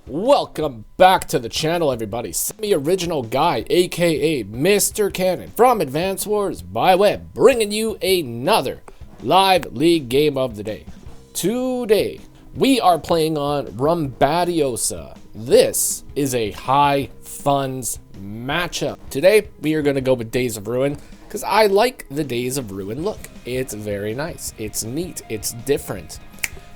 Welcome back to the channel, everybody. Semi-original guy, aka Mr. Cannon from Advance Wars by Web, bringing you another live league game of the day. Today, we are playing on Rumbadiosa. This is a high funds matchup. Today, we are going to go with Days of Ruin, because I like the Days of Ruin look. It's very nice. It's neat. It's different.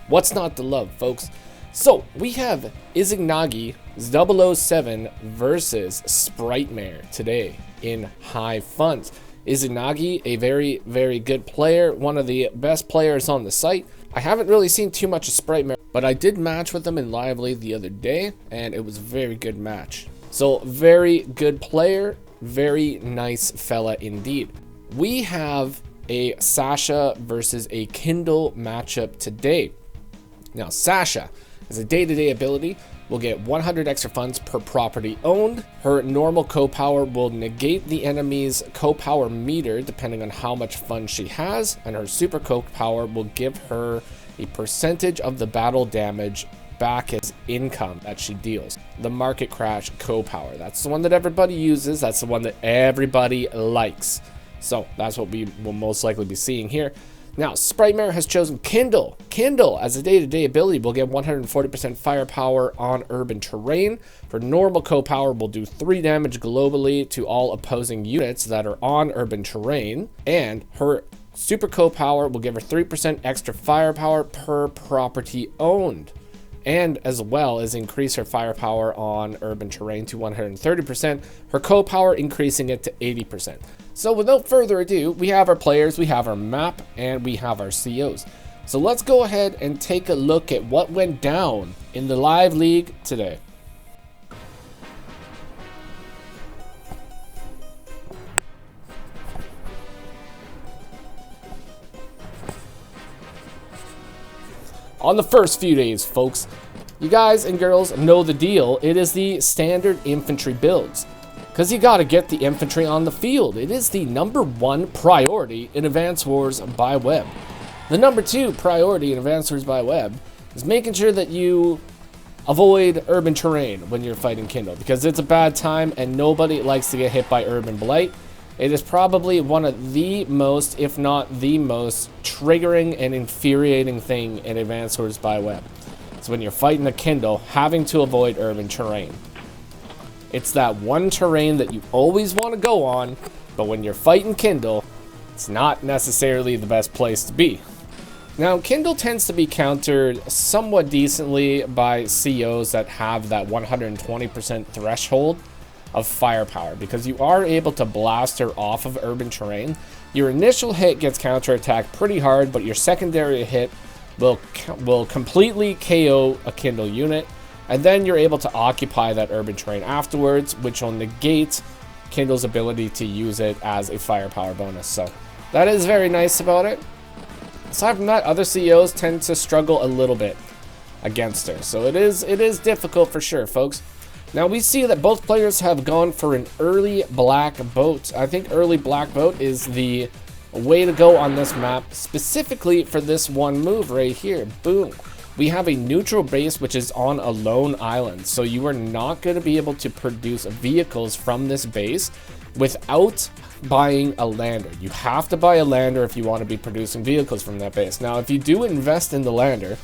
What's not to love, folks? So, we have Izanagi007 versus Spritemare today in high funds. Izanagi, a very, very good player, one of the best players on the site. I haven't really seen too much of Spritemare, but I did match with him in Live League the other day, and it was a very good match. So, very good player, very nice fella indeed. We have a Sasha versus a Kindle matchup today. Now, Sasha is a day-to-day ability, will get 100 extra funds per property owned. Her normal co-power will negate the enemy's co-power meter depending on how much funds she has, and her super co-power will give her a percentage of the battle damage back as income that she deals. The market crash co-power, that's the one that everybody uses, that's the one that everybody likes. So that's what we will most likely be seeing here. Now, Spritemare has chosen Kindle. Kindle, as a day-to-day ability, will get 140% firepower on urban terrain. For normal co-power, will do 3 damage globally to all opposing units that are on urban terrain. And her super co-power will give her 3% extra firepower per property owned. And as well as increase her firepower on urban terrain to 130%, her co-power increasing it to 80%. So without further ado, we have our players, we have our map, and we have our COs. So let's go ahead and take a look at what went down in the live league today. On the first few days, folks, you guys and girls know the deal. It is the standard infantry builds, because you got to get the infantry on the field. It is the #1 priority in Advance Wars by Web. The #2 priority in Advance Wars by Web is making sure that you avoid urban terrain when you're fighting Kindle, because it's a bad time and nobody likes to get hit by urban blight. It is probably one of the most, if not the most, triggering and infuriating thing in Advance Wars by Web. It's when you're fighting a Kindle, having to avoid urban terrain. It's that one terrain that you always want to go on, but when you're fighting Kindle, it's not necessarily the best place to be. Now, Kindle tends to be countered somewhat decently by COs that have that 120% threshold of firepower, because you are able to blast her off of urban terrain. Your initial hit gets counterattacked pretty hard, but your secondary hit will completely KO a Kindle unit, and then you're able to occupy that urban terrain afterwards, which will negate Kindle's ability to use it as a firepower bonus. So that is very nice about it. Aside from that, other CEOs tend to struggle a little bit against her, so it is difficult for sure, folks. Now, we see that both players have gone for an early black boat. I think early black boat is the way to go on this map, specifically for this one move right here. Boom. We have a neutral base which is on a lone island, so you are not going to be able to produce vehicles from this base without buying a lander. You have to buy a lander if you want to be producing vehicles from that base. Now, if you do invest in the lander,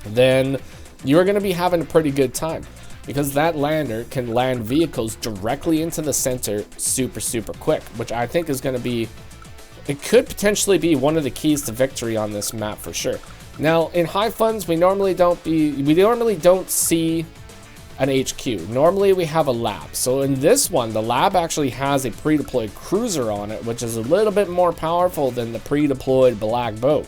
then you're going to be having a pretty good time, because that lander can land vehicles directly into the center super quick, which I think is going to be, it could potentially be one of the keys to victory on this map for sure. Now, in high funds, we normally don't see an HQ. Normally we have a lab. So in this one, the lab actually has a pre-deployed cruiser on it, which is a little bit more powerful than the pre-deployed black boat.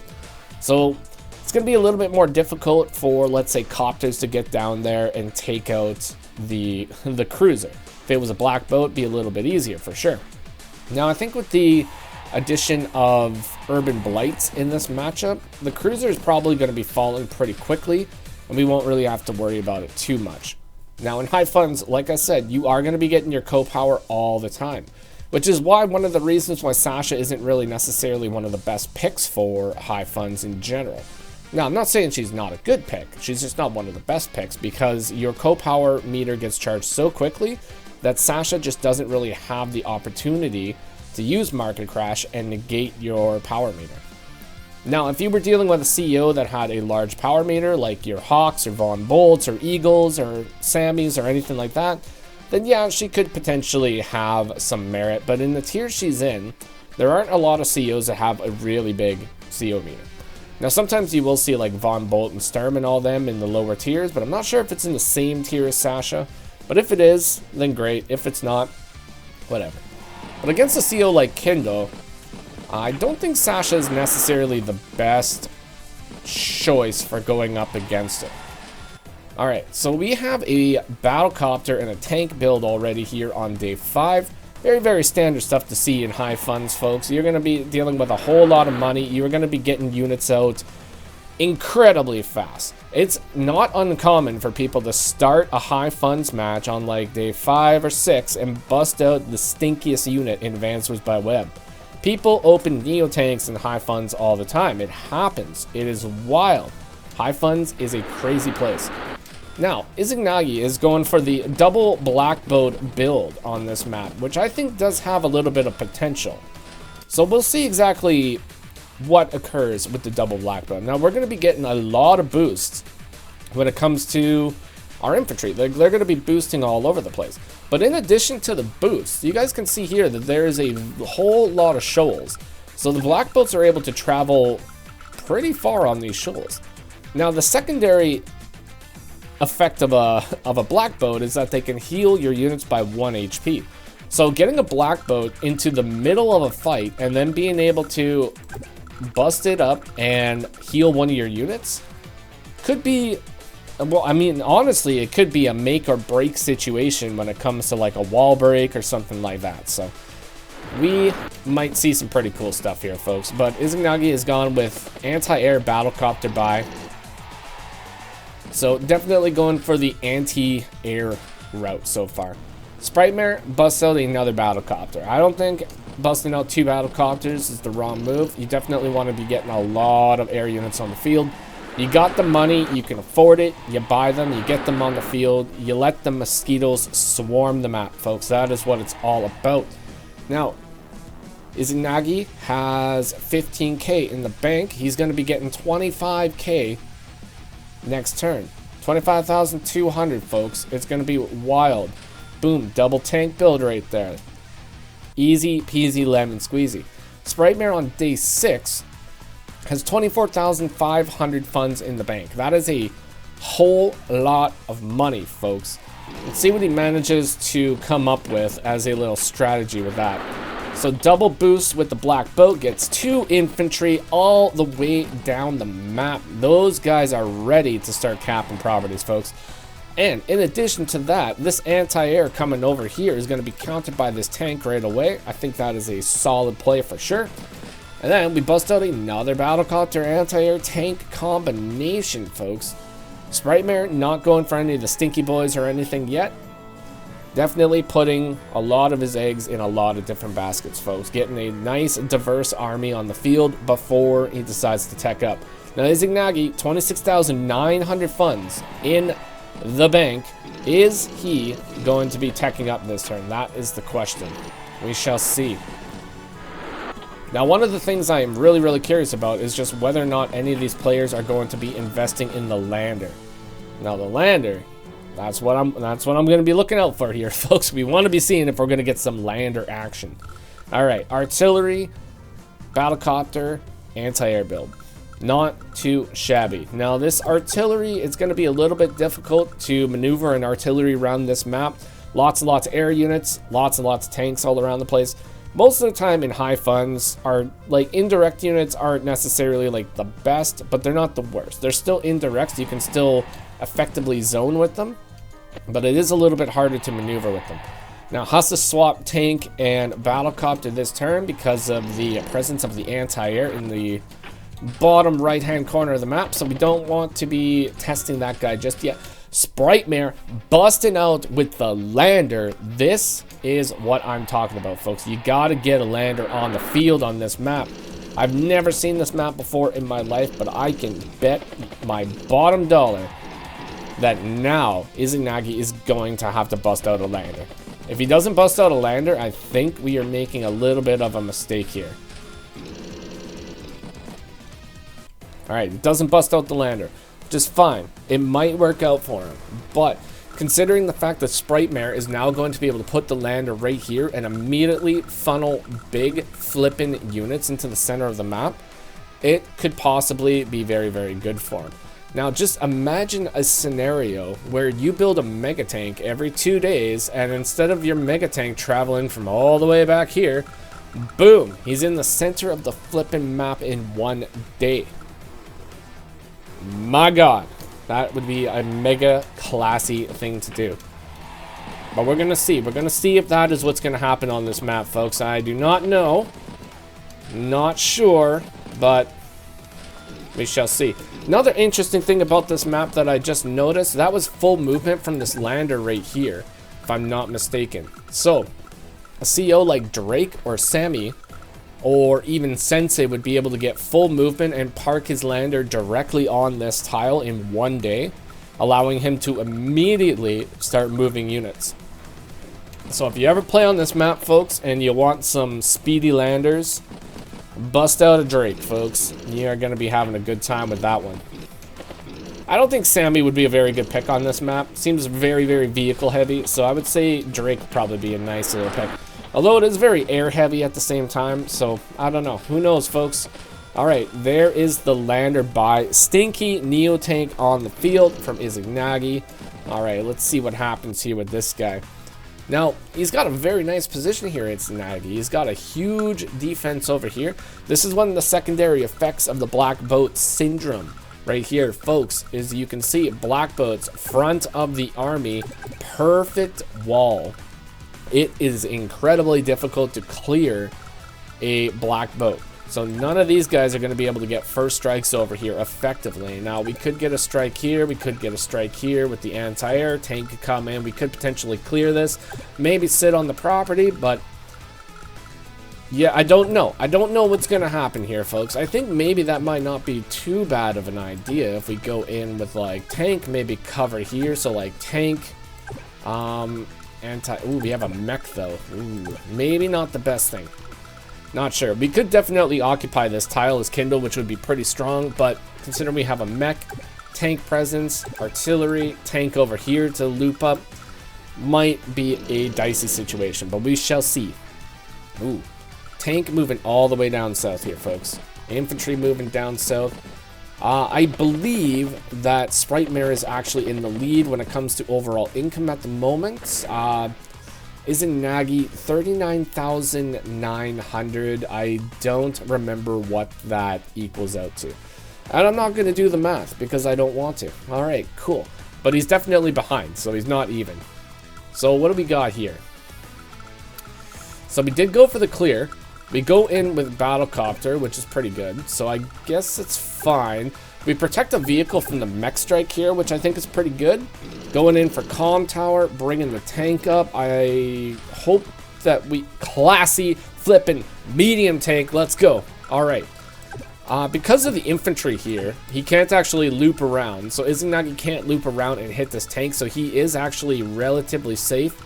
So it's going to be a little bit more difficult for, let's say, copters to get down there and take out the cruiser. If it was a black boat, it'd be a little bit easier for sure. Now, I think with the addition of urban blights in this matchup, the cruiser is probably going to be falling pretty quickly, and we won't really have to worry about it too much. Now, in high funds, like I said, you are going to be getting your co-power all the time, which is why one of the reasons why Sasha isn't really necessarily one of the best picks for high funds in general. Now, I'm not saying she's not a good pick. She's just not one of the best picks because your co-power meter gets charged so quickly that Sasha just doesn't really have the opportunity to use Market Crash and negate your power meter. Now, if you were dealing with a CEO that had a large power meter, like your Hawks or Von Bolts or Eagles or Sammys or anything like that, then yeah, she could potentially have some merit. But in the tier she's in, there aren't a lot of CEOs that have a really big CEO meter. Now, sometimes you will see like Von Bolt and Sturm and all them in the lower tiers, but I'm not sure if it's in the same tier as Sasha. But if it is, then great. If it's not, whatever. But against a CEO like Kindle, I don't think Sasha is necessarily the best choice for going up against it. Alright, so we have a Battlecopter and a tank build already here on day 5. Very, very standard stuff to see in high funds, folks. You're going to be dealing with a whole lot of money. You're going to be getting units out incredibly fast. It's not uncommon for people to start a high funds match on like day 5 or 6 and bust out the stinkiest unit in Advancers by Web. People open Neo tanks in high funds all the time. It happens. It is wild. High funds is a crazy place. Now, Izanagi is going for the double black boat build on this map, which I think does have a little bit of potential. So we'll see exactly what occurs with the double black boat. Now, we're going to be getting a lot of boosts when it comes to our infantry. They're going to be boosting all over the place. But in addition to the boosts, you guys can see here that there is a whole lot of shoals. So the black boats are able to travel pretty far on these shoals. Now, the secondary effect of a black boat is that they can heal your units by 1 HP. So getting a black boat into the middle of a fight and then being able to bust it up and heal one of your units could be, well, I mean, honestly, it could be a make or break situation when it comes to like a wall break or something like that. So we might see some pretty cool stuff here, folks. But Izanagi has gone with anti-air battlecopter buy. So definitely going for the anti-air route so far. Spritemare busts out another battlecopter. I don't think busting out 2 battlecopters is the wrong move. You definitely want to be getting a lot of air units on the field. You got the money, you can afford it, you buy them, you get them on the field, you let the mosquitoes swarm the map, folks. That is what it's all about. Now, Izanagi has 15k in the bank. He's going to be getting 25k next turn. 25,200, folks. It's going to be wild. Boom, double tank build right there. Easy peasy lemon squeezy. Spritemare on day 6 has 24,500 funds in the bank. That is a whole lot of money, folks. Let's see what he manages to come up with as a little strategy with that. So double boost with the black boat gets 2 infantry all the way down the map. Those guys are ready to start capping properties, folks. And in addition to that, this anti-air coming over here is going to be countered by this tank right away. I think that is a solid play for sure. And then we bust out another battlecopter anti-air tank combination, folks. Spritemare not going for any of the stinky boys or anything yet. Definitely putting a lot of his eggs in a lot of different baskets, folks. Getting a nice, diverse army on the field before he decides to tech up. Now, Izanagi, 26,900 funds in the bank. Is he going to be teching up this turn? That is the question. We shall see. Now, one of the things I am really, really curious about is just whether or not any of these players are going to be investing in the lander. Now, the lander, that's what I'm going to be looking out for here, folks. We want to be seeing if we're going to get some lander action. All right, artillery, battlecopter, anti-air build. Not too shabby. Now, this artillery, it's going to be a little bit difficult to maneuver an artillery around this map. Lots and lots of air units, lots and lots of tanks all around the place. Most of the time in high funds, are like indirect units aren't necessarily like the best, but they're not the worst. They're still indirects. You can still effectively zone with them, but it is a little bit harder to maneuver with them. Now, has to swap tank and battlecopter this turn because of the presence of the anti-air in the bottom right-hand corner of the map, so we don't want to be testing that guy just yet. Spritemare busting out with the lander. This is what I'm talking about, folks. You got to get a lander on the field on this map. I've never seen this map before in my life, but I can bet my bottom dollar that now Izanagi is going to have to bust out a lander. If he doesn't bust out a lander, I think we are making a little bit of a mistake here. Alright, it doesn't bust out the lander, which is fine. It might work out for him, but considering the fact that Spritemare is now going to be able to put the lander right here and immediately funnel big flipping units into the center of the map, it could possibly be very, very good for him. Now, just imagine a scenario where you build a mega tank every 2 days, and instead of your mega tank traveling from all the way back here, boom, he's in the center of the flipping map in 1 day. My God, that would be a mega classy thing to do. But we're gonna see. We're gonna see if that is what's gonna happen on this map, folks. I do not know. Not sure, but we shall see. Another interesting thing about this map that I just noticed, that was full movement from this lander right here, if I'm not mistaken. So, a CEO like Drake or Sammy, or even Sensei would be able to get full movement and park his lander directly on this tile in 1 day, allowing him to immediately start moving units. So if you ever play on this map, folks, and you want some speedy landers, bust out a Drake, folks. You are going to be having a good time with that one. I don't think Sammy would be a very good pick on this map. Seems very, very vehicle heavy, so I would say Drake would probably be a nice little pick. Although it is very air heavy at the same time, so I don't know. Who knows, folks? Alright, there is the lander by Stinky Neo Tank on the field from Izanagi. Alright, let's see what happens here with this guy. Now, he's got a very nice position here at Izanagi. He's got a huge defense over here. This is one of the secondary effects of the Black Boat Syndrome. Right here, folks, as you can see, Black Boat's front of the army, perfect wall. It is incredibly difficult to clear a Black Boat. So none of these guys are going to be able to get first strikes over here effectively. Now, we could get a strike here. We could get a strike here with the anti-air. Tank could come in. We could potentially clear this. Maybe sit on the property, but yeah, I don't know. I don't know what's going to happen here, folks. I think maybe that might not be too bad of an idea if we go in with, like, tank, maybe cover here. So, like, tank, ooh, we have a mech, though. Ooh, maybe not the best thing. Not sure. We could definitely occupy this tile as Kindle, which would be pretty strong, but considering we have a mech, tank presence, artillery, tank over here to loop up, might be a dicey situation, but we shall see. Ooh, tank moving all the way down south here, folks. Infantry moving down south. I believe that Spritemare is actually in the lead when it comes to overall income at the moment. Izanagi 39,900. I don't remember what that equals out to. And I'm not going to do the math because I don't want to. Alright, cool. But he's definitely behind, so he's not even. So what do we got here? So we did go for the clear. We go in with Battlecopter, which is pretty good. So I guess it's fine. We protect a vehicle from the mech strike here, which I think is pretty good. Going in for Comm Tower, bringing the tank up. I hope that we... Classy, flippin' medium tank. Let's go. Alright. Because of the infantry here, he can't actually loop around. So Izanagi can't loop around and hit this tank. So he is actually relatively safe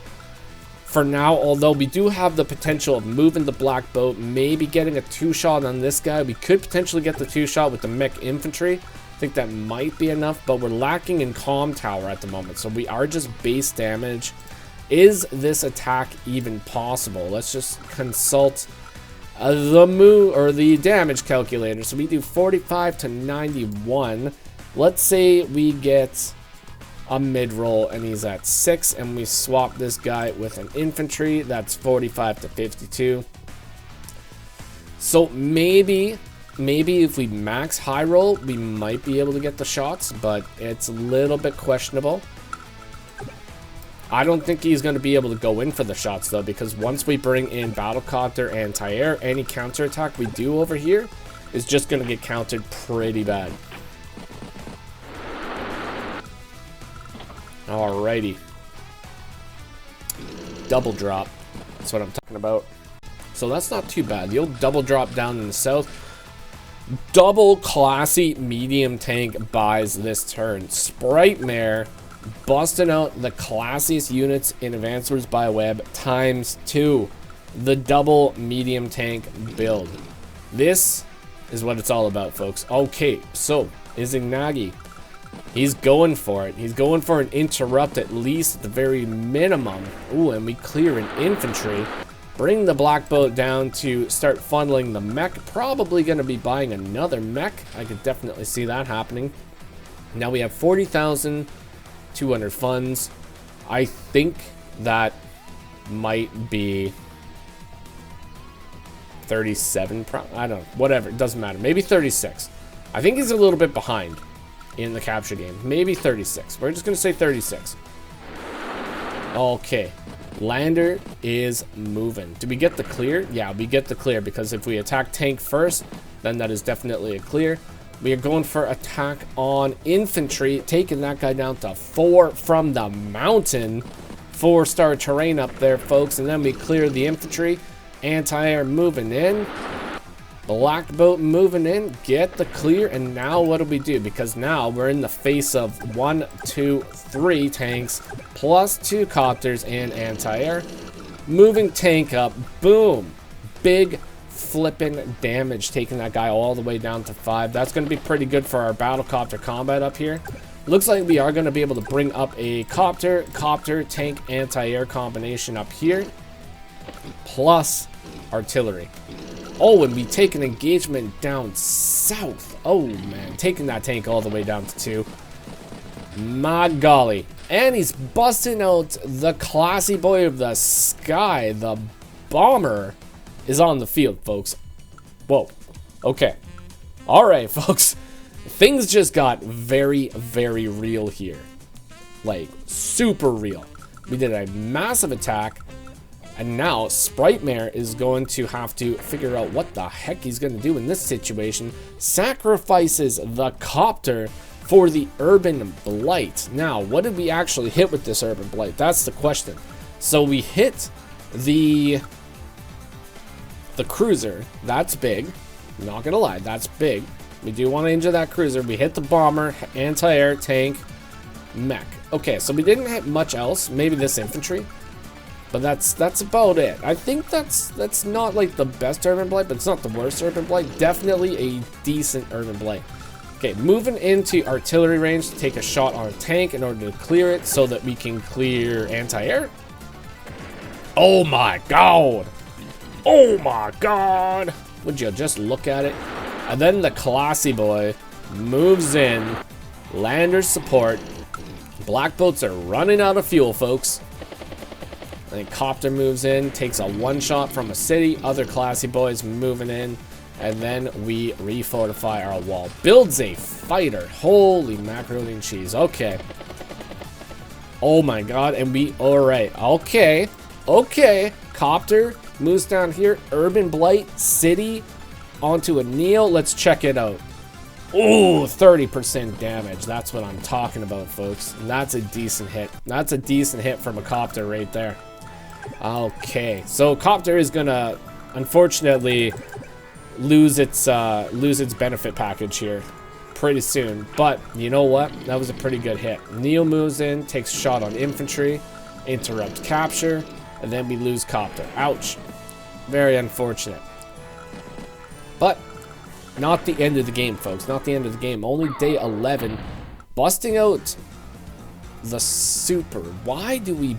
for now, although we do have the potential of moving the Black Boat, maybe getting a 2-shot on this guy. We could potentially get the 2-shot with the mech infantry. I think that might be enough, but we're lacking in Comm Tower at the moment, so we are just base damage. Is this attack even possible? Let's just consult the damage calculator. So we do 45 to 91. Let's say we get a mid-roll and he's at 6, and we swap this guy with an infantry. That's 45 to 52. So maybe if we max high roll, we might be able to get the shots, but it's a little bit questionable. I don't think he's going to be able to go in for the shots, though, because once we bring in Battlecopter anti-air, any counterattack we do over here is just going to get countered pretty bad. Alrighty. Double drop. That's what I'm talking about. So that's not too bad. The old double drop down in the south. Double classy medium tank buys this turn. Spritemare busting out the classiest units in Advanced Wars by Web ×2. The double medium tank build. This is what it's all about, folks. Okay, so Izanagi, he's going for it. He's going for an interrupt at least at the very minimum. Ooh, and we clear an infantry. Bring the black boat down to start funneling the mech. Probably going to be buying another mech. I could definitely see that happening. Now we have 40,200 funds. I think that might be 37. I don't know. Whatever. It doesn't matter. Maybe 36. I think he's a little bit behind in the capture game. Maybe 36. We're just going to say 36. Okay. Lander is moving. Do we get the clear? Yeah, we get the clear because if we attack tank first, then that is definitely a clear. We are going for attack on infantry, taking that guy down to 4 from the mountain. 4-star terrain up there, folks. And then we clear the infantry. Anti-air moving in. Black boat moving in. Get the clear. And now what do we do? Because now we're in the face of 1, 2, 3 tanks plus 2 copters and anti-air. Moving tank up. Boom. Big flipping damage, taking that guy all the way down to 5. That's going to be pretty good for our battlecopter combat up here. Looks like we are going to be able to bring up a copter, tank, anti-air combination up here. Plus artillery. Oh, and we take an engagement down south. Oh, man. Taking that tank all the way down to 2. My golly. And he's busting out the classy boy of the sky. The bomber is on the field, folks. Whoa. Okay. All right, folks. Things just got very, very real here. Like, super real. We did a massive attack. And now Spritemare is going to have to figure out what the heck he's going to do in this situation. Sacrifices the copter for the urban blight. Now, what did we actually hit with this urban blight? That's the question. So we hit the cruiser. That's big. I'm not going to lie. That's big. We do want to injure that cruiser. We hit the bomber, anti-air, tank, mech. Okay, so we didn't hit much else. Maybe this infantry. But that's about it. I think that's not like the best urban blight, but it's not the worst urban blight. Definitely a decent urban blight. Okay, moving into artillery range to take a shot on a tank in order to clear it so that we can clear anti-air. Oh my god! Oh my god! Would you just look at it? And then the classy boy moves in. Lander support. Black boats are running out of fuel, folks. And copter moves in, takes a one-shot from a city. Other classy boys moving in. And then we refortify our wall. Builds a fighter. Holy macaroni and cheese. Okay. Oh my god. And we... Alright. Okay. Okay. Copter moves down here. Urban Blight. City. Onto a Neo. Let's check it out. Ooh, 30% damage. That's what I'm talking about, folks. And that's a decent hit. That's a decent hit from a copter right there. Okay, so copter is gonna unfortunately lose its benefit package here pretty soon. But you know what? That was a pretty good hit. Neo moves in, takes a shot on infantry, interrupt capture, and then we lose copter. Ouch. Very unfortunate. But not the end of the game, folks. Not the end of the game. Only day 11. Busting out the super. Why do we...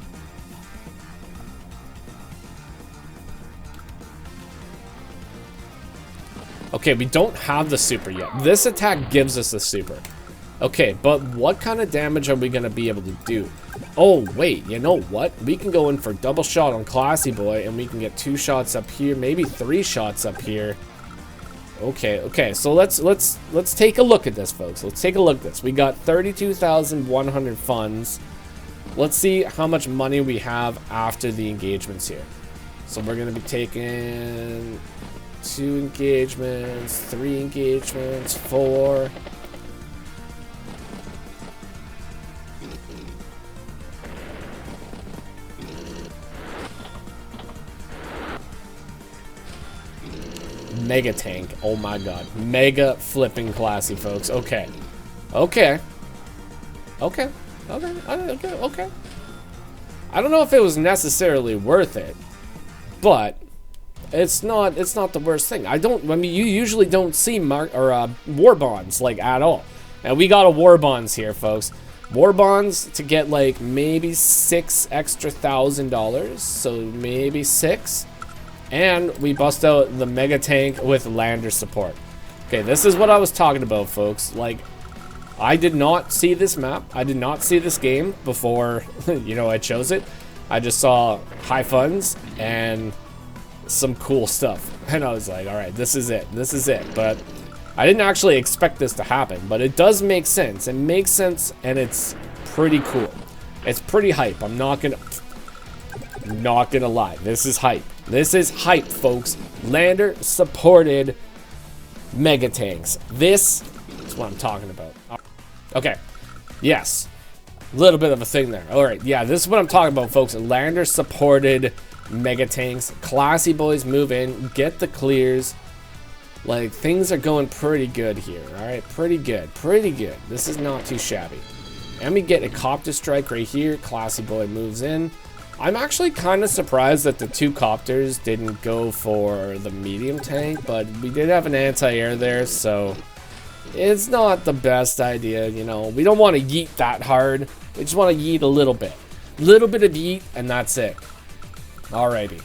Okay, we don't have the super yet. This attack gives us the super. Okay, but what kind of damage are we going to be able to do? Oh, wait, you know what? We can go in for double shot on Classy Boy, and we can get 2 shots up here, maybe 3 shots up here. Okay, so let's take a look at this, folks. Let's take a look at this. We got 32,100 funds. Let's see how much money we have after the engagements here. So we're going to be taking 2 engagements, 3 engagements, 4. mega tank. Oh my god. Mega flipping classy, folks. Okay. Okay. Okay. Okay. Okay. Okay. I don't know if it was necessarily worth it, but it's not the worst thing. I mean, you usually don't see war bonds like at all. And we got a war bonds here, folks. War bonds to get like maybe $6 extra $1,000, so maybe 6. And we bust out the mega tank with lander support. Okay, this is what I was talking about, folks. Like, I did not see this map. I did not see this game before, you know, I chose it. I just saw high funds and some cool stuff. And I was like, all right, this is it. This is it. But I didn't actually expect this to happen. But it does make sense. It makes sense, and it's pretty cool. It's pretty hype. I'm not gonna lie. This is hype. This is hype, folks. Lander supported mega tanks. This is what I'm talking about. Okay. Yes. A little bit of a thing there. All right. Yeah, this is what I'm talking about, folks. Lander supported mega tanks. Classy boys move in. Get the clears. Like, things are going pretty good here. All right. Pretty good. Pretty good. This is not too shabby. And we get a copter strike right here. Classy boy moves in. I'm actually kind of surprised that the 2 copters didn't go for the medium tank, but we did have an anti-air there, so it's not the best idea, you know. We don't want to yeet that hard. We just want to yeet a little bit. Little bit of yeet, and that's it. Alrighty.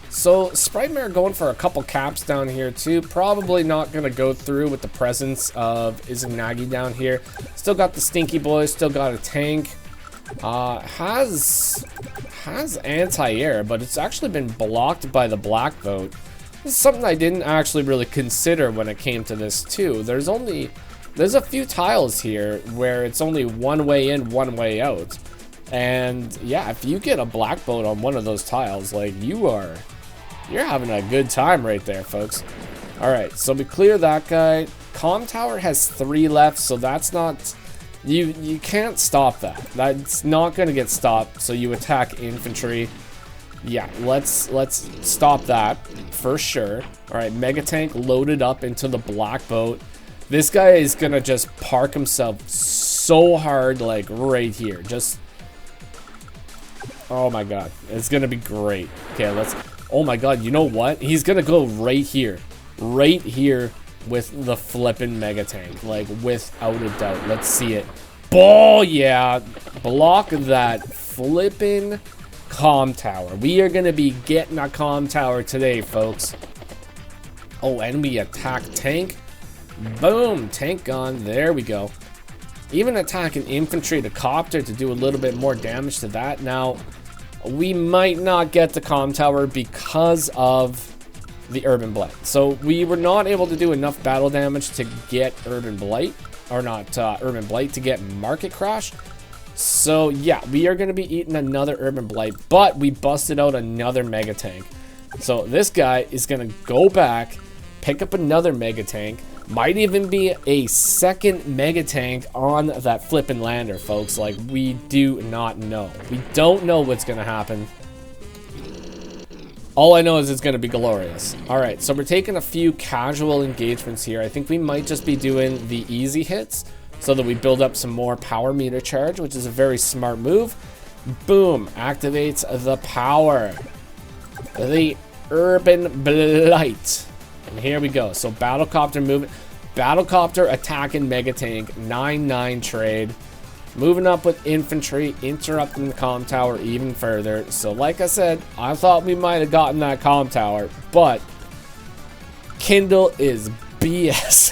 So, Spritemare going for a couple caps down here, too. Probably not going to go through with the presence of Izanagi down here. Still got the Stinky Boy, still got a tank. Has anti-air, but it's actually been blocked by the black vote. This is something I didn't actually really consider when it came to this too. There's a few tiles here where it's only one way in, one way out. And yeah, if you get a black vote on one of those tiles, like you're having a good time right there, folks. All right, so we clear that guy. Comm tower has 3 left, so that's not. You can't stop that. That's not gonna get stopped. So you attack infantry. Yeah, let's stop that for sure. All right, mega tank loaded up into the black boat. This guy is gonna just park himself so hard, like right here. Just, oh my god, it's gonna be great. Okay, let's. Oh my god, you know what? He's gonna go right here with the flippin' mega tank, like without a doubt. Let's see it. Oh yeah, block that flippin' comm tower. We are gonna be getting a comm tower today, folks. Oh, and we attack tank. Boom, tank gone. There we go. Even attacking infantry to copter to do a little bit more damage to that. Now, we might not get the comm tower because of the Urban Blight. So we were not able to do enough battle damage to get Urban Blight, or not Urban Blight, to get Market Crash. So yeah, we are going to be eating another Urban Blight, but we busted out another Mega Tank. So this guy is going to go back, pick up another Mega Tank, might even be a second Mega Tank on that flippin' lander, folks. Like, we do not know. We don't know what's going to happen. All I know is it's going to be glorious. Alright, so we're taking a few casual engagements here. I think we might just be doing the easy hits so that we build up some more power meter charge, which is a very smart move. Boom, activates the power. The Urban Blight. And here we go. So Battlecopter movement. Battlecopter attacking Mega Tank. 9-9 trade. Moving up with infantry, interrupting the comm tower even further. So like I said, I thought we might have gotten that comm tower, but Kindle is BS.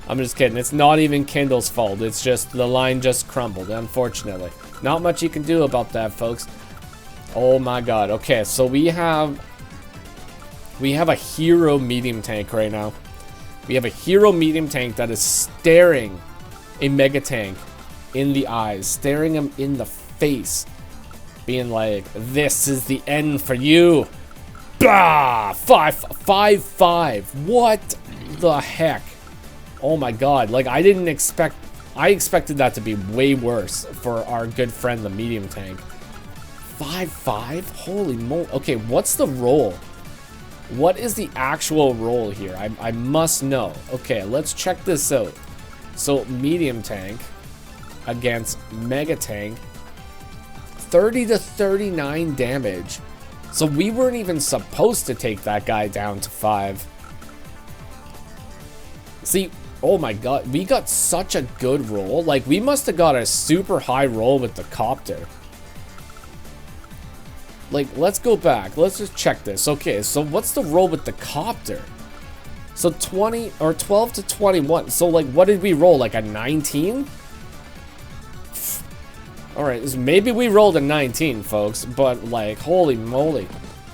I'm just kidding. It's not even Kindle's fault. It's just the line just crumbled, unfortunately. Not much you can do about that, folks. Oh my god. Okay, so we have a hero medium tank right now. We have a hero medium tank that is staring a mega tank in the eyes, staring him in the face, being like, this is the end for you. Bah! 5-5. What the heck? Oh my god. Like, I expected that to be way worse for our good friend, the medium tank. 5-5? Holy moly. Okay, what's the roll? What is the actual roll here? I must know. Okay, let's check this out. So, medium tank against mega tank. 30 to 39 damage. So we weren't even supposed to take that guy down to 5. See, oh my god, we got such a good roll. Like, we must have got a super high roll with the copter. Like, let's go back. Let's just check this. Okay, so what's the roll with the copter? So 20 or 12 to 21. So, like, what did we roll? Like a 19? Alright, so maybe we rolled a 19, folks. But, like, holy moly.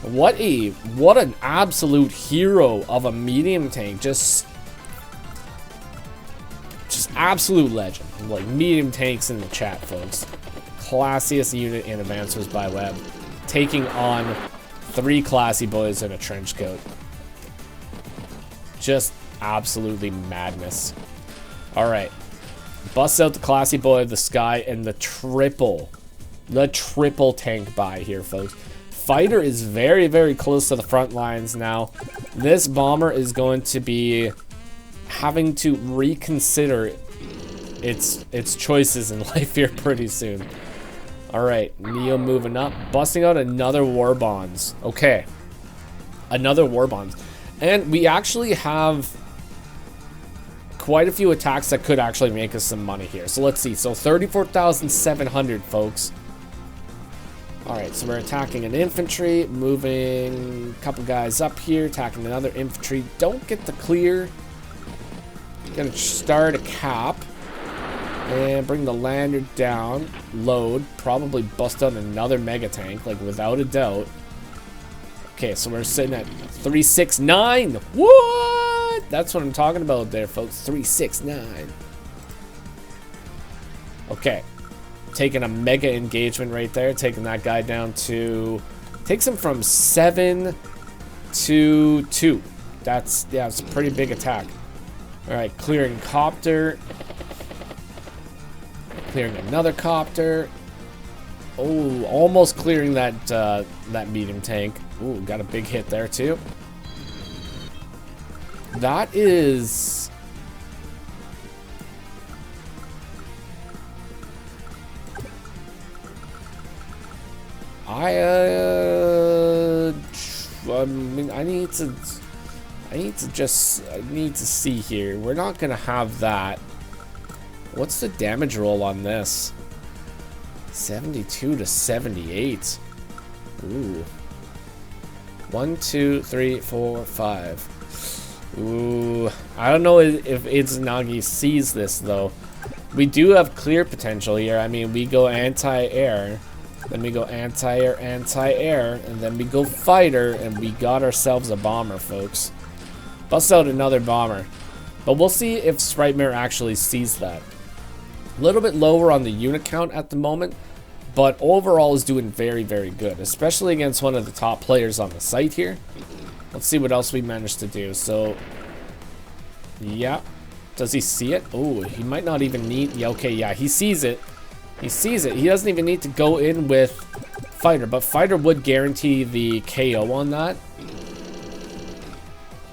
What an absolute hero of a medium tank. Just absolute legend. Like, medium tanks in the chat, folks. Classiest unit in Advancers by Web. Taking on 3 classy boys in a trench coat. Just absolutely madness. Alright. Busts out the classy boy of the sky and the triple tank buy here, folks. Fighter is very, very close to the front lines now. This bomber is going to be having to reconsider its choices in life here pretty soon. Alright, Neo moving up, busting out another war bonds. Okay, another war bonds. And we actually have quite a few attacks that could actually make us some money here. So let's see, so 34,700, folks. Alright, so we're attacking an infantry, moving a couple guys up here, attacking another infantry. Don't get the clear. Gonna start a cap. And bring the lander down. Load. Probably bust out another mega tank, like without a doubt. Okay, so we're sitting at 369. What? That's what I'm talking about there, folks. 369. Okay. Taking a mega engagement right there. Taking that guy down to... Takes him from 7 to 2. That's, yeah, it's a pretty big attack. Alright, clearing copter. Clearing another copter. Oh, almost clearing that that medium tank. Ooh, got a big hit there too. That is... I mean, I need to see here. We're not gonna have that. What's the damage roll on this? 72 to 78. Ooh. 1, 2, 3, 4, 5. Ooh. I don't know if Izanagi sees this though. We do have clear potential here. I mean, we go anti-air. Then we go anti-air, anti-air. And then we go fighter. And we got ourselves a bomber, folks. Bust out another bomber. But we'll see if Spritemare actually sees that. A little bit lower on the unit count at the moment, but overall is doing very, very good, especially against one of the top players on the site here. Let's see what else we managed to do. So, yeah. Does he see it? Oh, he might not even need... Yeah, okay, yeah, he sees it. He sees it. He doesn't even need to go in with fighter, but fighter would guarantee the KO on that.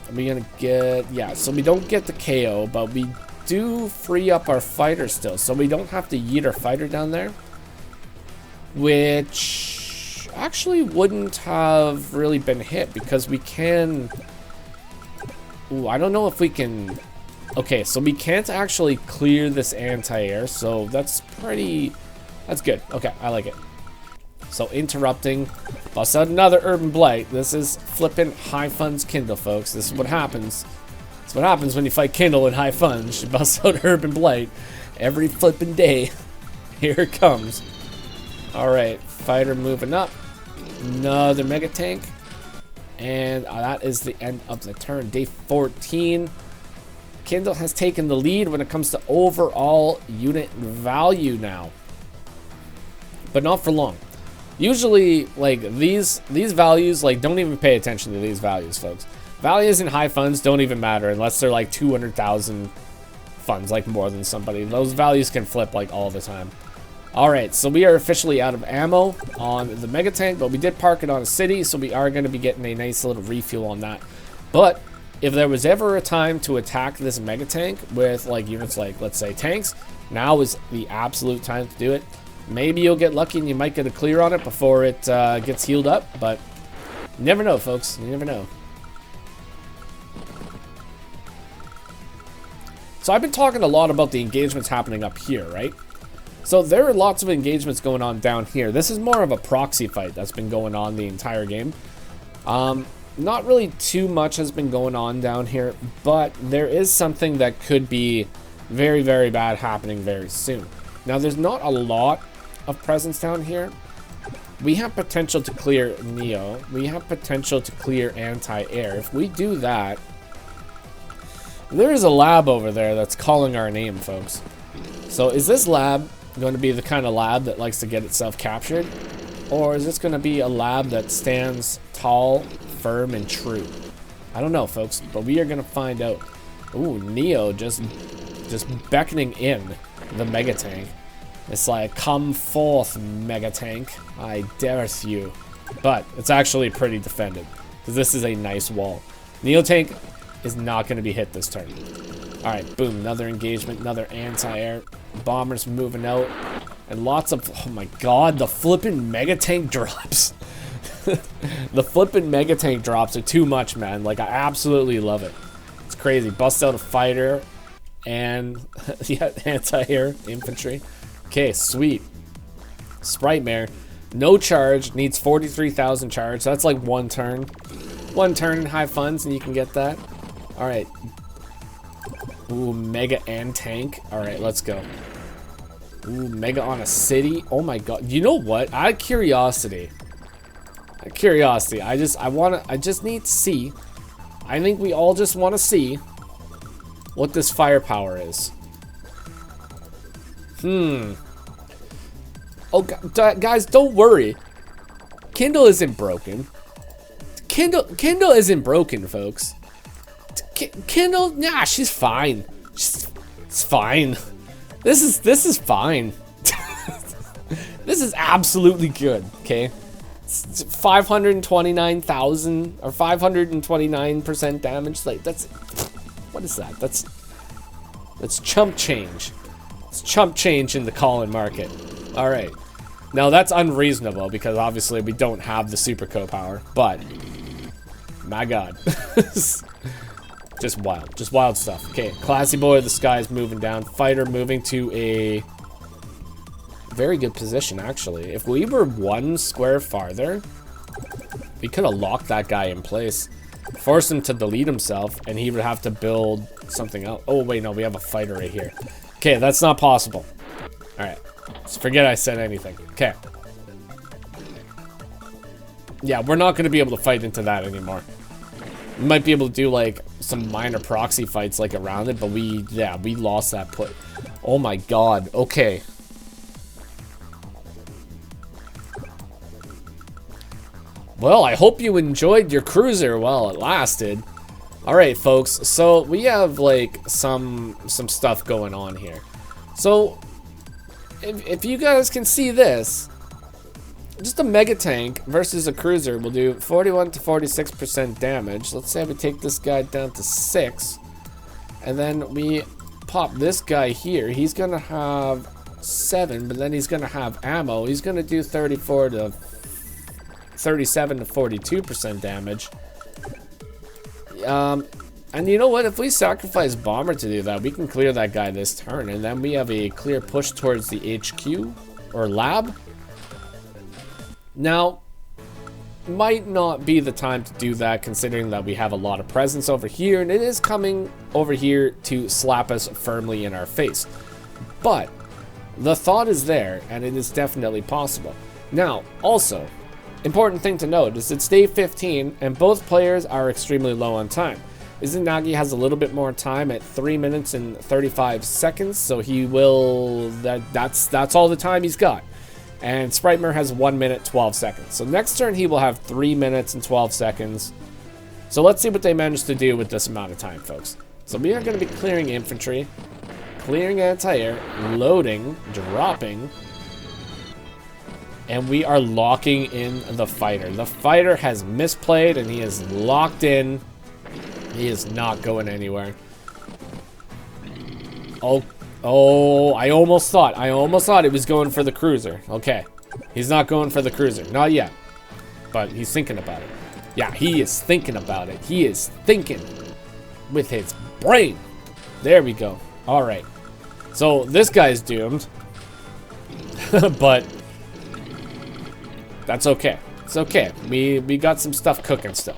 Are we gonna get... Yeah, so we don't get the KO, but we do free up our fighter still, so we don't have to yeet our fighter down there, which actually wouldn't have really been hit because we can... Ooh, I don't know if we can... Okay, so we can't actually clear this anti-air, so that's pretty... That's good. Okay, I like it. So interrupting, bust out another Urban Blight. This is flipping high funds Kindle, folks. This is what happens. That's what happens when you fight Kindle in high funds. You bust out Urban Blight every flipping day. Here it comes. Alright, fighter moving up. Another mega tank. And that is the end of the turn. Day 14. Kindle has taken the lead when it comes to overall unit value now. But not for long. Usually, like, these values, like, don't even pay attention to these values, folks. Values in high funds don't even matter unless they're like 200,000 funds, like more than somebody. Those values can flip like all the time. Alright, so we are officially out of ammo on the Mega Tank, but we did park it on a city, so we are going to be getting a nice little refuel on that. But if there was ever a time to attack this Mega Tank with like units like, let's say, tanks, now is the absolute time to do it. Maybe you'll get lucky and you might get a clear on it before it gets healed up, but you never know, folks. You never know. So I've been talking a lot about the engagements happening up here, right? So there are lots of engagements going on down here. This is more of a proxy fight that's been going on the entire game. Not really too much has been going on down here, but there is something that could be very, very bad happening very soon. Now, there's not a lot of presence down here. We have potential to clear Neo. We have potential to clear anti-air. If we do that, there is a lab over there that's calling our name, folks. So is this lab going to be the kind of lab that likes to get itself captured? Or is this going to be a lab that stands tall, firm, and true? I don't know, folks, but we are going to find out. Ooh, Neo just beckoning in the Mega Tank. It's like, come forth, Mega Tank. I dare you. But it's actually pretty defended, because this is a nice wall. Neo Tank is not going to be hit this turn. Alright, boom, another engagement, another anti-air. Bombers moving out. And lots of, oh my god, the flippin' Mega Tank drops. The flippin' Mega Tank drops are too much, man. Like, I absolutely love it. It's crazy. Bust out a fighter and yeah, anti-air infantry. Okay, sweet. Spritemare, no charge, needs 43,000 charge. That's like one turn. One turn in high funds and you can get that. Alright. Ooh, Mega and Tank. Alright, let's go. Ooh, Mega on a city. Oh my god. You know what? Out of curiosity. I just need to see. I think we all just want to see what this firepower is. Oh, guys, don't worry. Kindle isn't broken. Kindle isn't broken, folks. Kindle, nah, she's fine. It's fine. This is fine. This is absolutely good. Okay, it's 529,000 or 529% damage. Like that's, what is that? That's chump change. It's chump change in the Colin market. All right, now that's unreasonable because obviously we don't have the super co-power, but my god. Just wild stuff. Okay, classy boy of the sky is moving down. Fighter moving to a very good position, actually. If we were one square farther, we could have locked that guy in place. Forced him to delete himself, and he would have to build something else. Oh, wait, no, we have a fighter right here. Okay, that's not possible. Alright, just forget I said anything. Okay. Yeah, we're not going to be able to fight into that anymore. We might be able to do, like, some minor proxy fights, like, around it, but we lost that put. Oh my god, okay. Well, I hope you enjoyed your cruiser while it lasted. Alright, folks, so we have, like, some stuff going on here. So, if you guys can see this, just a Mega Tank versus a cruiser will do 41 to 46% damage. Let's say we take this guy down to 6. And then we pop this guy here. He's going to have 7, but then he's going to have ammo. He's going to do 34 to 37 to 42% damage. And you know what? If we sacrifice Bomber to do that, we can clear that guy this turn. And then we have a clear push towards the HQ or lab. Now, might not be the time to do that considering that we have a lot of presence over here and it is coming over here to slap us firmly in our face. But the thought is there and it is definitely possible. Now, also, important thing to note is it's day 15 and both players are extremely low on time. Izanagi has a little bit more time at 3 minutes and 35 seconds, so he will, that's all the time he's got. And Spritemare has 1 minute 12 seconds. So next turn he will have 3 minutes and 12 seconds. So let's see what they manage to do with this amount of time, folks. So we are going to be clearing infantry, clearing anti-air, loading, dropping, And we are locking in the fighter. The fighter has misplayed and he is locked in. He is not going anywhere. Oh, I almost thought it was going for the cruiser. Okay. He's not going for the cruiser. Not yet. But he's thinking about it. Yeah, he is thinking about it. He is thinking with his brain. There we go. All right. So this guy's doomed. But that's okay. It's okay. We got some stuff cooking still.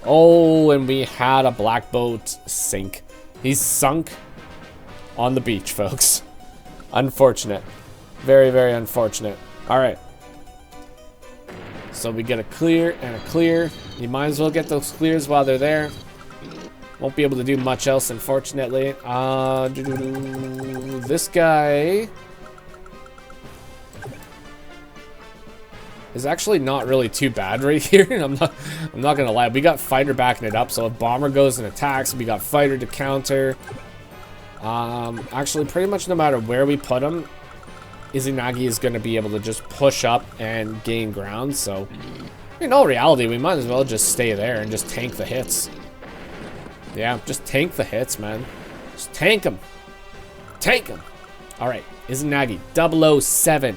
Oh, and we had a black boat sink. He's sunk on the beach, folks. Unfortunate. Very, very unfortunate. All right. So we get a clear and a clear. You might as well get those clears while they're there. Won't be able to do much else, unfortunately. This guy is actually not really too bad right here. I'm not gonna lie. We got fighter backing it up, so if bomber goes and attacks, we got fighter to counter. Actually, pretty much no matter where we put him, Izanagi is gonna be able to just push up and gain ground. So, in all reality, we might as well just stay there and just tank the hits. Yeah, just tank the hits, man. Just tank them. Tank them. All right, Izanagi007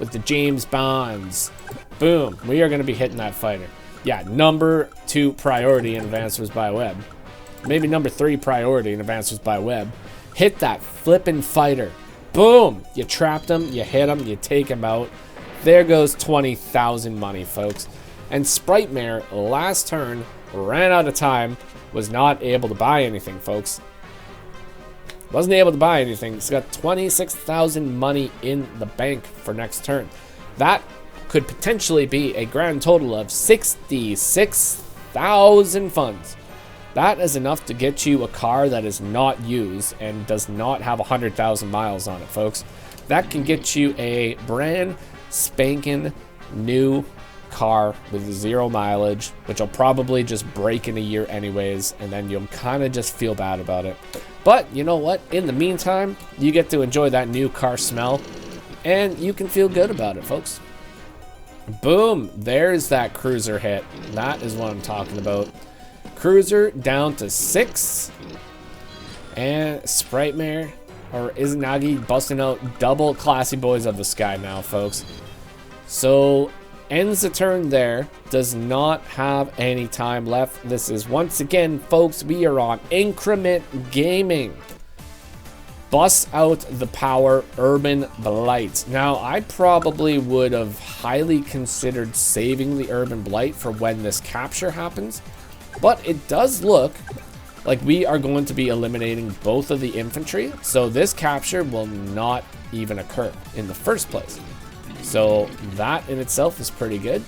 with the James Bonds. Boom. We are going to be hitting that fighter. Yeah, number 2 priority in advancers by web. Maybe number 3 priority in advancers by web. Hit that flippin' fighter. Boom. You trapped him. You hit him. You take him out. There goes 20,000 money, folks. And Spritemare, last turn, ran out of time. Was not able to buy anything, folks. Wasn't able to buy anything. He's got 26,000 money in the bank for next turn. That could potentially be a grand total of 66,000 funds. That is enough to get you a car that is not used and does not have 100,000 miles on it, folks. That can get you a brand spanking new car with 0 mileage, which will probably just break in a year anyways, and then you'll kind of just feel bad about it. But you know what? In the meantime, you get to enjoy that new car smell, and you can feel good about it, folks. Boom! There's that cruiser hit. That is what I'm talking about. Cruiser down to 6, and Spritemare or Izanagi busting out double classy boys of the sky now, folks. So ends the turn there. Does not have any time left. This is once again, folks, we are on Increment Gaming. Bust out the power Urban Blight. Now, I probably would have highly considered saving the Urban Blight for when this capture happens, but it does look like we are going to be eliminating both of the infantry, so this capture will not even occur in the first place. So that in itself is pretty good.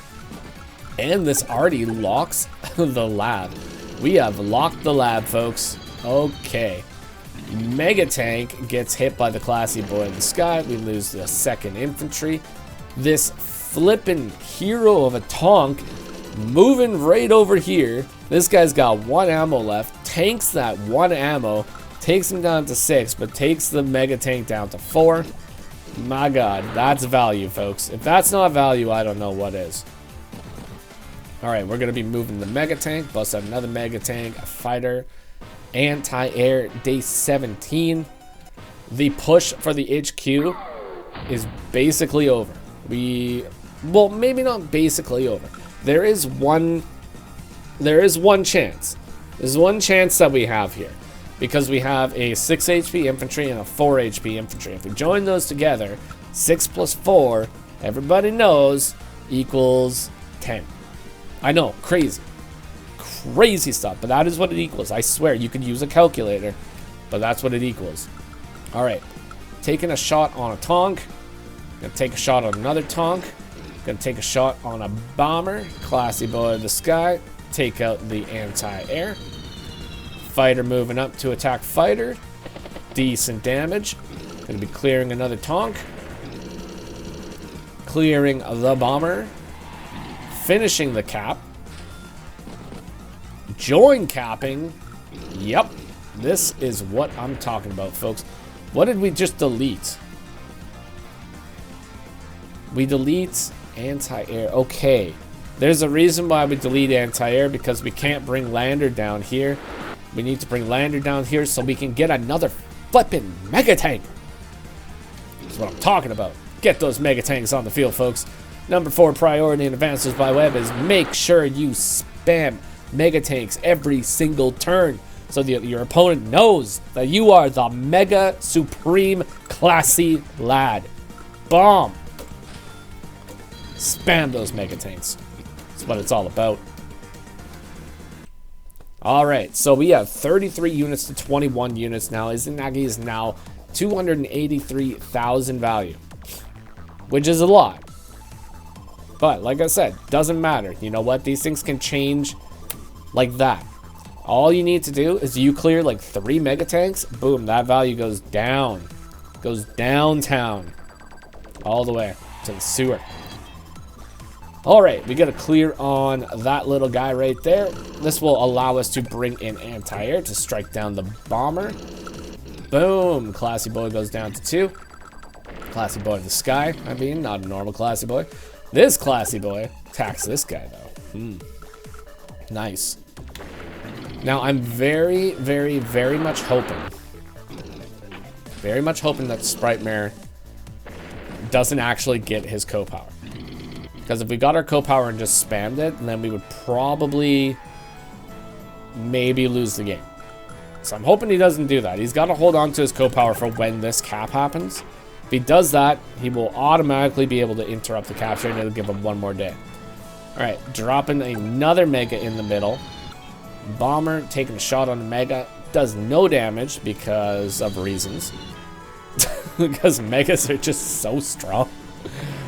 And this already locks the lab. We have locked the lab, folks. Okay. Mega Tank gets hit by the classy boy in the sky. We lose the 2nd infantry. This flippin' hero of a tonk moving right over here. This guy's got 1 ammo left. Tanks that 1 ammo. Takes him down to 6, but takes the Mega Tank down to 4. My God, that's value, folks. If that's not value, I don't know what is. Alright, we're going to be moving the Mega Tank. Bust out another Mega Tank, a fighter, anti-air, day 17. The push for the HQ is basically over. Well, maybe not basically over. There is one chance. There's one chance that we have here. Because we have a 6 HP infantry and a 4 HP infantry. If we join those together, 6 plus 4, everybody knows, equals 10. I know, crazy. Crazy stuff, but that is what it equals. I swear, you could use a calculator, but that's what it equals. Alright, taking a shot on a tonk. Gonna take a shot on another tonk. Gonna take a shot on a bomber. Classy boy of the sky. Take out the anti-air. Fighter moving up to attack fighter. Decent damage. Gonna be clearing another tonk. Clearing the bomber. Finishing the cap. Join capping. Yep. This is what I'm talking about, folks. What did we just delete? We delete anti-air. Okay. There's a reason why we delete anti-air, because we can't bring lander down here. We need to bring lander down here so we can get another flippin' mega tank. That's what I'm talking about. Get those mega tanks on the field, folks. Number 4 priority in Advances by Web is make sure you spam mega tanks every single turn so that your opponent knows that you are the mega supreme classy lad. Bomb. Spam those mega tanks. That's what it's all about. Alright, so we have 33 units to 21 units now. Izanagi is now 283,000 value, which is a lot. But like I said, doesn't matter. You know what? These things can change like that. All you need to do is you clear like 3 mega tanks. Boom, that value goes down. Goes downtown. All the way to the sewer. Alright, we got a clear on that little guy right there. This will allow us to bring in anti-air to strike down the bomber. Boom, classy boy goes down to 2. Classy boy of the sky, I mean, not a normal classy boy. This classy boy attacks this guy though. Nice. Now I'm very, very, very much hoping that Spritemare doesn't actually get his co-power. Because if we got our co-power and just spammed it, then we would probably maybe lose the game. So I'm hoping he doesn't do that. He's got to hold on to his co-power for when this cap happens. If he does that, he will automatically be able to interrupt the capture, and it'll give him one more day. Alright, dropping another mega in the middle. Bomber taking a shot on the mega. Does no damage because of reasons. Because megas are just so strong.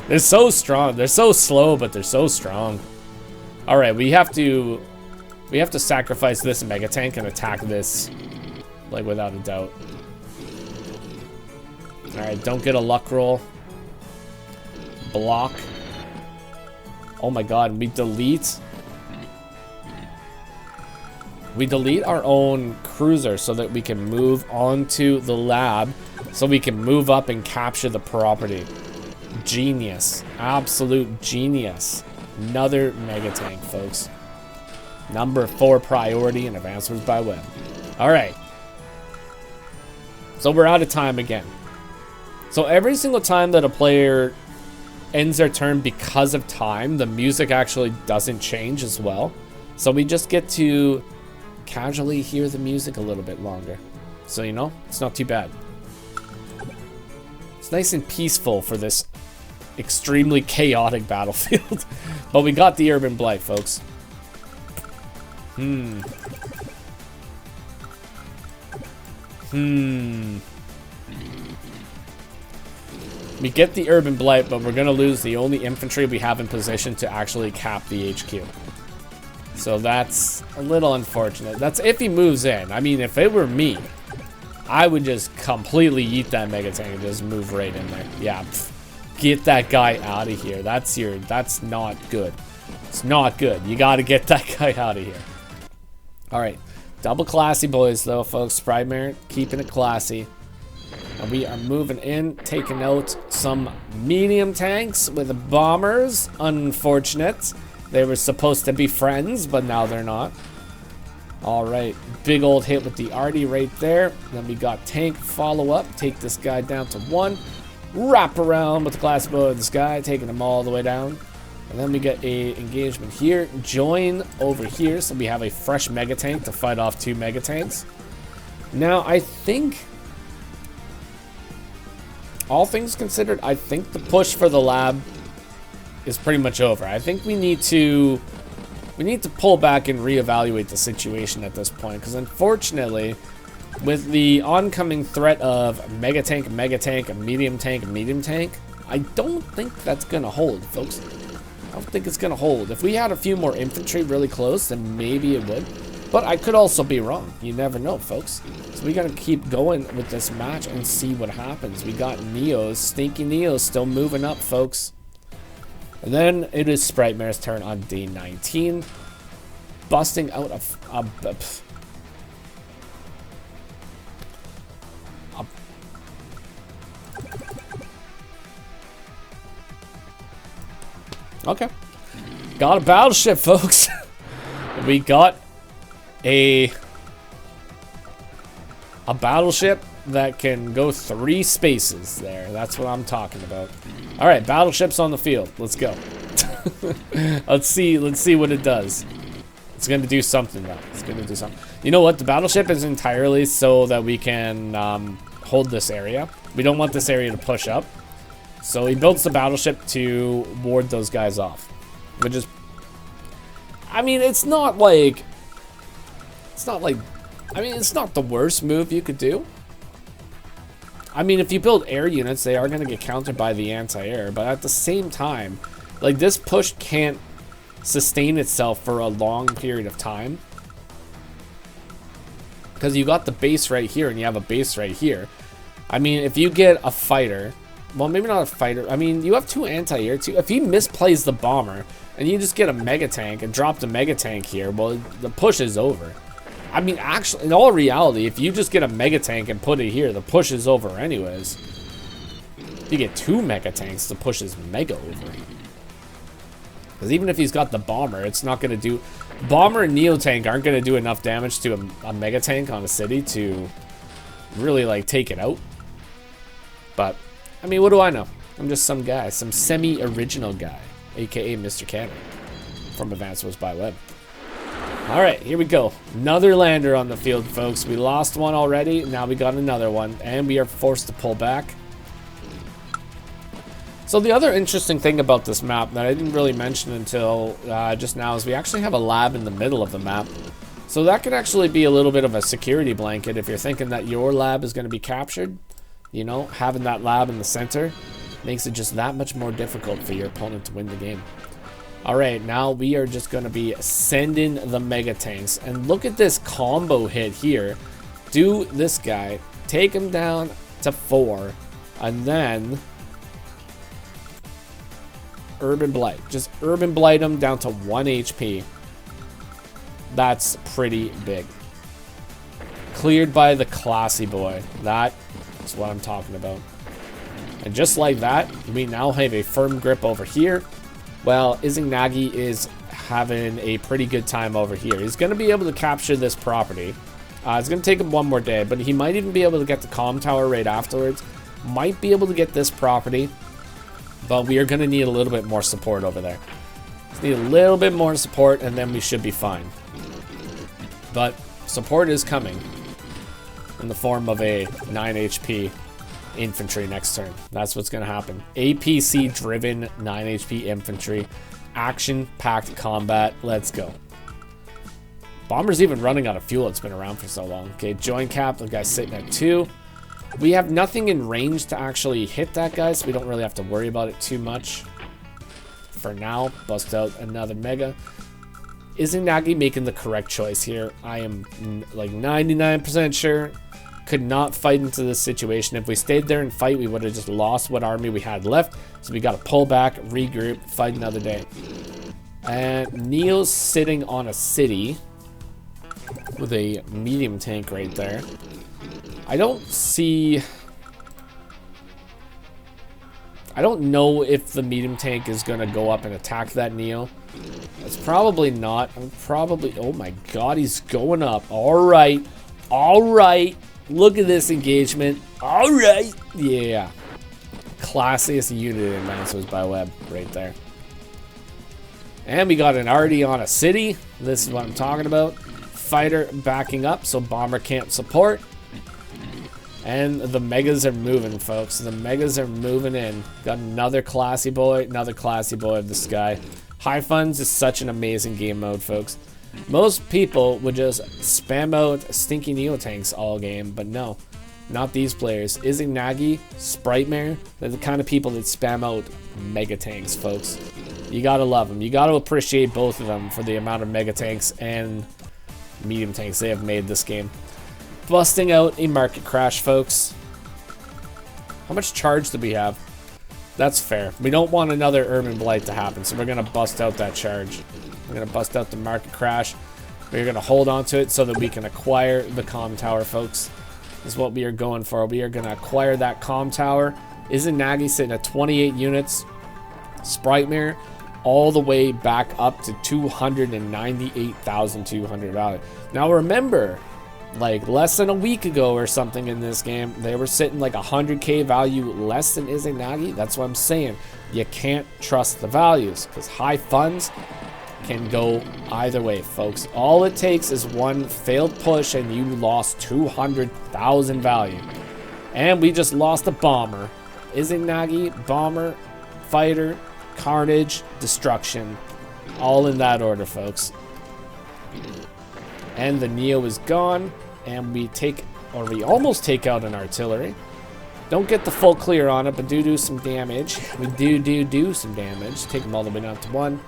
They're so strong. They're so slow, but they're so strong. Alright, we have to sacrifice this mega tank and attack this, like, without a doubt. Alright, don't get a luck roll. Block. Oh my god, we delete our own cruiser so that we can move onto the lab, so we can move up and capture the property. Genius. Absolute genius. Another mega tank, folks. Number 4 priority in Advancements by Web. Alright. So we're out of time again. So every single time that a player ends their turn because of time, the music actually doesn't change as well. So we just get to casually hear the music a little bit longer. So, you know, it's not too bad. It's nice and peaceful for this extremely chaotic battlefield. But we got the Urban Blight, folks. We get the Urban Blight, but we're going to lose the only infantry we have in position to actually cap the HQ. So that's a little unfortunate. That's if he moves in. I mean, if it were me, I would just completely eat that mega tank and just move right in there. Yeah, get that guy out of here. That's not good. It's not good. You got to get that guy out of here. All right, double classy boys though, folks. Spritemare keeping it classy. And we are moving in, taking out some medium tanks with the bombers. Unfortunate. They were supposed to be friends, but now they're not. Alright, big old hit with the Artie right there. Then we got tank follow-up. Take this guy down to 1. Wrap around with the classy boy of the sky, taking him all the way down. And then we get a engagement here. Join over here, so we have a fresh mega tank to fight off 2 mega tanks. Now, I think, all things considered, I think the push for the lab is pretty much over. I think we need to pull back and reevaluate the situation at this point, because unfortunately, with the oncoming threat of mega tank, medium tank, I don't think that's gonna hold, folks. I don't think it's gonna hold. If we had a few more infantry really close, then maybe it would. But I could also be wrong. You never know, folks. So we gotta keep going with this match and see what happens. We got Neos, stinky Neos, still moving up, folks. And then it is Sprite-Mare's turn on day 19. Busting out Okay. Got a battleship, folks. We got a battleship that can go 3 spaces there. That's what I'm talking about. All right, battleships on the field. Let's go. Let's see what it does. It's going to do something, though. It's going to do something. You know what? The battleship is entirely so that we can hold this area. We don't want this area to push up. So he builds the battleship to ward those guys off. Which is... I mean, it's not like... I mean, it's not the worst move you could do. I mean, if you build air units, they are going to get countered by the anti-air. But at the same time, like, this push can't sustain itself for a long period of time. Because you got the base right here and you have a base right here. I mean, if you get a fighter... Well, maybe not a fighter. I mean, you have 2 anti-air too. If he misplays the bomber and you just get a mega tank and drop the mega tank here, well, the push is over. I mean, actually, in all reality, if you just get a mega tank and put it here, the push is over anyways. If you get 2 mega tanks, the push is mega over. Because even if he's got the bomber, it's not going to do... Bomber and Neo tank aren't going to do enough damage to a mega tank on a city to really, like, take it out. But... I mean, what do I know? I'm just some guy, some semi-original guy, aka Mr. Cannon from Advanced Wars by Web. All right, here we go. Another lander on the field, folks. We lost one already. Now we got another one, and we are forced to pull back. So the other interesting thing about this map that I didn't really mention until just now is we actually have a lab in the middle of the map. So that could actually be a little bit of a security blanket if you're thinking that your lab is going to be captured. You know, having that lab in the center makes it just that much more difficult for your opponent to win the game. Alright, now we are just going to be sending the mega tanks. And look at this combo hit here. Do this guy, take him down to 4, and then Urban Blight. Just Urban Blight him down to 1 HP. That's pretty big. Cleared by the classy boy. That's what I'm talking about. And just like that, we now have a firm grip over here. Well, Izanagi is having a pretty good time over here. He's going to be able to capture this property. It's going to take him one more day, but he might even be able to get the comm tower right afterwards. Might be able to get this property, but we are going to need a little bit more support over there. Need a little bit more support, and then we should be fine. But support is coming in the form of a 9 HP infantry next turn. That's what's going to happen. APC driven 9 HP infantry. Action packed combat. Let's go. Bomber's even running out of fuel. It's been around for so long. Okay, join cap. The guy's sitting at 2. We have nothing in range to actually hit that guy, so we don't really have to worry about it too much. For now, bust out another mega. Izanagi making the correct choice here. I am like 99% sure. Could not fight into this situation. If we stayed there and fight, we would have just lost what army we had left. So we got to pull back, regroup, fight another day. And Neo's sitting on a city with a medium tank right there. I don't know if the medium tank is going to go up and attack that Neo. It's probably not. Oh my god, he's going up. Alright. Alright. Look at this engagement. Alright. Yeah. Classiest unit in Advanced Wars by Web right there. And we got an arty on a city. This is what I'm talking about. Fighter backing up so bomber can't support. And the megas are moving, folks. The megas are moving in. Got another classy boy of the sky. High Funds is such an amazing game mode, folks. Most people would just spam out stinky Neo tanks all game, but no, not these players. Izanagi, Spritemare, they're the kind of people that spam out mega tanks, folks. You gotta love them. You gotta appreciate both of them for the amount of mega tanks and medium tanks they have made this game. Busting out a market crash, folks. How much charge do we have? That's fair. We don't want another Urban Blight to happen, so we're going to bust out that charge. We're going to bust out the market crash. We're going to hold on to it so that we can acquire the comm tower, folks. This is what we are going for. We are going to acquire that comm tower. Izanagi sitting at 28 units. Spritemare all the way back up to 298,200 value. Now remember, like less than a week ago or something in this game, they were sitting like 100k value less than Izanagi. That's what I'm saying. You can't trust the values because high funds can go either way, folks. All it takes is one failed push and you lost 200,000 value. And we just lost a bomber. Izanagi, bomber, fighter, carnage, destruction. All in that order, folks. And the Neo is gone. And we almost take out an artillery. Don't get the full clear on it, but do some damage. We do some damage. Take them all the way down to 1.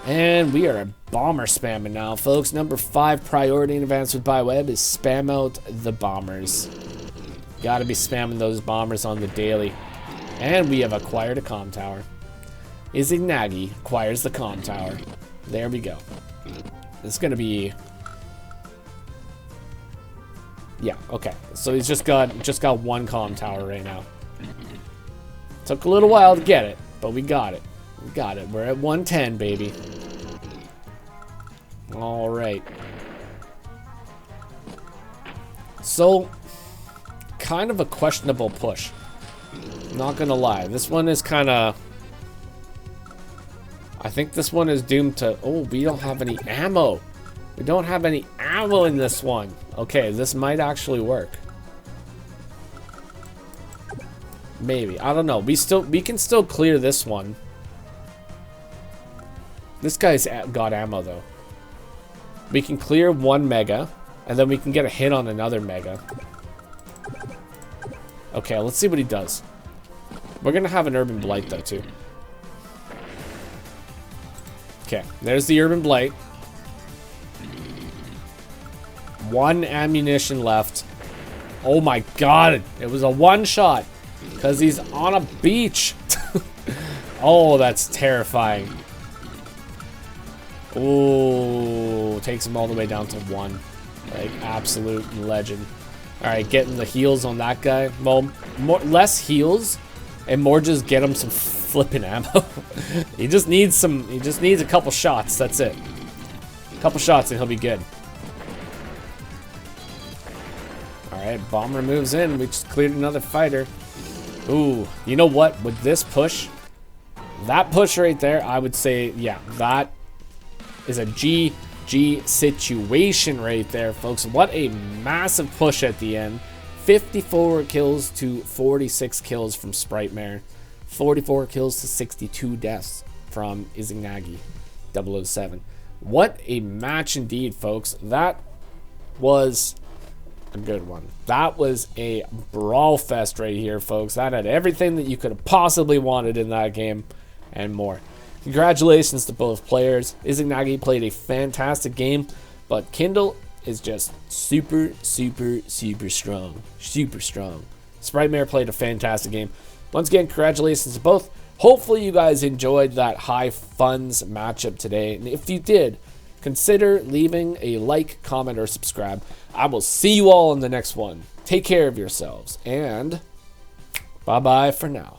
And we are bomber spamming now, folks. Number 5 priority in Advanced with Bioweb is spam out the bombers. Gotta be spamming those bombers on the daily. And we have acquired a comm tower. Izanagi acquires the comm tower. There we go. It's gonna be... Yeah, okay. So he's just got one comm tower right now. Took a little while to get it, but we got it. We got it. We're at 110, baby. All right. So, kind of a questionable push. Not gonna lie. This one is kind of... I think this one is doomed to... Oh, we don't have any ammo. We don't have any ammo in this one. Okay, this might actually work. Maybe. I don't know. We can still clear this one. This guy's got ammo, though. We can clear 1 mega, and then we can get a hit on another mega. Okay, let's see what he does. We're gonna have an Urban Blight, though, too. Okay, there's the Urban Blight. 1 ammunition left. Oh my god, it was a one-shot. Because he's on a beach. Oh, that's terrifying. Oh, takes him all the way down to 1. Like, absolute legend. Alright, getting the heals on that guy. Well, less heals and more just get him some flipping ammo. He just needs a couple shots, that's it. A couple shots and he'll be good. Alright, bomber moves in. We just cleared another fighter. Ooh, you know what? With this push, that push right there, I would say, yeah, that is a GG situation right there, folks. What a massive push at the end. 54 kills to 46 kills from Spritemare. 44 kills to 62 deaths from Izanagi007. What a match indeed, folks. That was a good one. That was a brawl fest right here, folks. That had everything that you could have possibly wanted in that game and more. Congratulations to both players. Izanagi played a fantastic game, but Kindle is just super strong. Super strong. Spritemare played a fantastic game. Once again, congratulations to both. Hopefully you guys enjoyed that high funds matchup today. And if you did, consider leaving a like, comment, or subscribe. I will see you all in the next one. Take care of yourselves, and bye-bye for now.